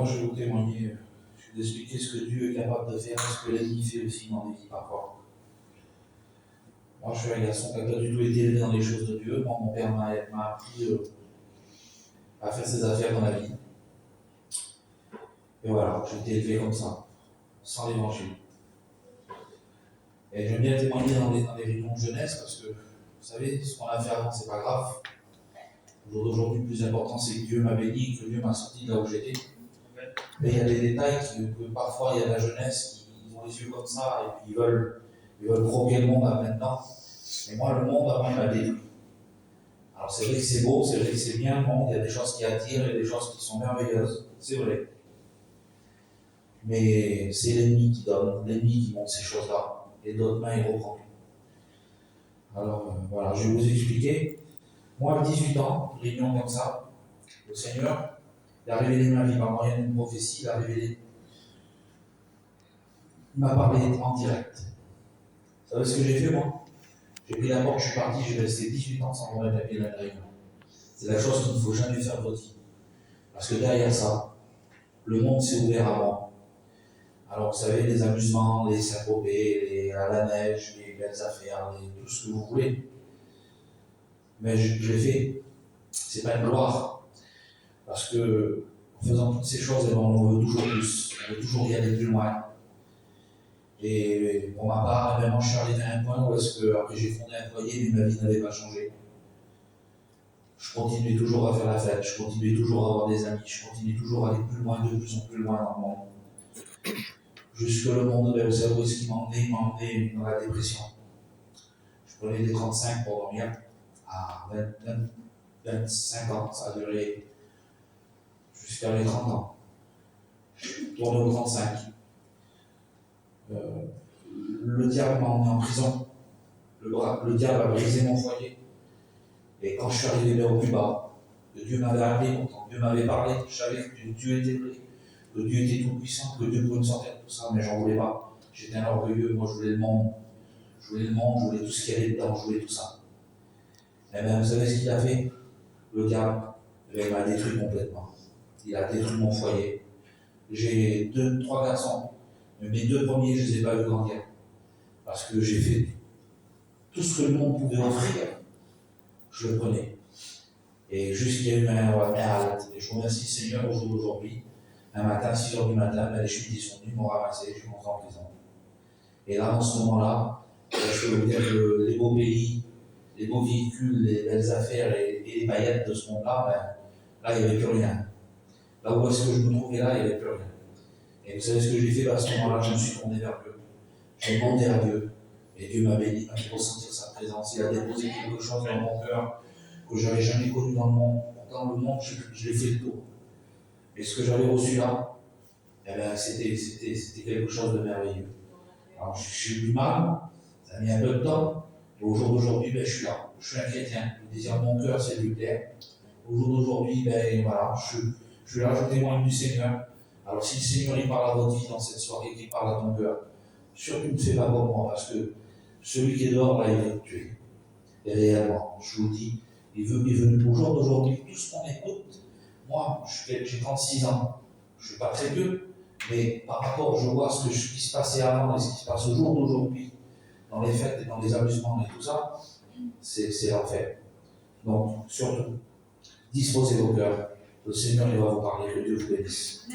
moi je vais vous témoigner, je vais vous expliquer ce que Dieu est capable de faire, ce que l'ennemi fait aussi dans les vies parfois. Moi je suis un garçon qui n'a pas du tout été élevé dans les choses de Dieu. Moi, mon père m'a appris à faire ses affaires dans la vie. Et voilà, j'ai été élevé comme ça, sans l'évangile. Et j'aime bien témoigner dans les réunions de jeunesse parce que, vous savez, ce qu'on a fait avant, c'est pas grave. Au jour d'aujourd'hui, le plus important, c'est que Dieu m'a béni, que Dieu m'a sorti de là où j'étais. Mais il y a des détails que parfois, il y a de la jeunesse qui ont les yeux comme ça et puis ils veulent croquer le monde à plein temps. Mais moi, le monde, avant, il m'a détruit. Alors, c'est vrai que c'est beau, c'est vrai que c'est bien le monde, il y a des choses qui attirent, il y a des choses qui sont merveilleuses, c'est vrai. Mais c'est l'ennemi qui donne, l'ennemi qui montre ces choses-là, et d'autres mains, il reprend. Alors, voilà, je vais vous expliquer. Moi, à 18 ans, réunion comme ça, le Seigneur, il a révélé ma vie par moyen d'une prophétie, il m'a parlé en direct. Vous savez ce que j'ai fait, moi? J'ai pris la porte, je suis parti, j'ai resté 18 ans sans remettre la pied dans la réunion. C'est la chose qu'il ne faut jamais faire de votre vie. Parce que derrière ça, le monde s'est ouvert à moi. Alors, vous savez, les amusements, les syncopés, à la neige, les belles affaires, tout ce que vous voulez. Mais je l'ai fait. C'est pas une gloire. Parce que, en faisant toutes ces choses, on veut toujours plus. On veut toujours y aller plus loin. Et pour ma part, moi, je suis arrivé à un point où après j'ai fondé un foyer, mais ma vie n'avait pas changé. Je continuais toujours à faire la fête, je continuais toujours à avoir des amis, je continuais toujours à aller plus loin, de plus en plus loin dans le monde. Jusque le monde, vous savez où est-ce qu'il m'emmenait? Il m'emmenait dans la dépression. Je prenais des 35 pour dormir à 25 ans, ça a duré jusqu'à mes 30 ans. Je tournais aux 35. Le diable m'a emmené en prison. Le diable a brisé mon foyer. Et quand je suis arrivé vers au plus bas, que Dieu m'avait appelé, pourtant Dieu m'avait parlé, je savais que Dieu était vrai, que Dieu était tout puissant, que Dieu pouvait me sortir de tout ça, mais j'en voulais pas. J'étais un orgueilleux, moi je voulais le monde. Je voulais le monde, je voulais tout ce qu'il y avait dedans, je voulais tout ça. Et bien vous savez ce qu'il a fait? Le diable, il m'a détruit complètement. Il a détruit mon foyer. J'ai 3 garçons. Mais mes 2 premiers, je ne les ai pas vus grandir. Parce que j'ai fait tout ce que le monde pouvait offrir, je le prenais. Et jusqu'il y a eu un halte. Et je remercie le Seigneur au jour d'aujourd'hui. Un matin, à 6 h du matin, les chemises sont venues, m'ont ramassé, je suis rentré en prison. Et là, en ce moment-là, je peux vous dire que les beaux pays, les beaux véhicules, les belles affaires et les paillettes de ce monde-là, là, il n'y avait plus rien. Là où est-ce que je me trouvais là, il n'y avait plus rien. Et vous savez ce que j'ai fait à ce moment-là? Je me suis tourné vers Dieu. J'ai demandé à Dieu. Et Dieu m'a béni, m'a fait ressentir sa présence. Il a déposé quelque chose dans mon cœur que je n'avais jamais connu dans le monde. Pourtant, le monde, je l'ai fait le tour. Et ce que j'avais reçu là, eh bien, c'était quelque chose de merveilleux. Alors, je suis du mal, ça a mis un peu de temps. Et au jour d'aujourd'hui, je suis là. Je suis un chrétien. Le désir de mon cœur, c'est de lui plaire. Au jour d'aujourd'hui, voilà, je suis là, je témoigne du Seigneur. Alors, si le Seigneur il parle à votre vie dans cette soirée, qu'il parle à ton cœur, surtout ne fais pas pour moi, parce que celui qui est dehors, là, il va te tuer. Et réellement, je vous le dis, il est venu au jour d'aujourd'hui, tout ce qu'on écoute. Moi, j'ai 36 ans, je ne suis pas très vieux, mais par rapport, je vois ce qui se passait avant et ce qui se passe au jour d'aujourd'hui, dans les fêtes et dans les amusements et tout ça, c'est l'enfer. Donc, surtout, disposez vos cœurs. Le Seigneur, il va vous parler, que Dieu vous bénisse.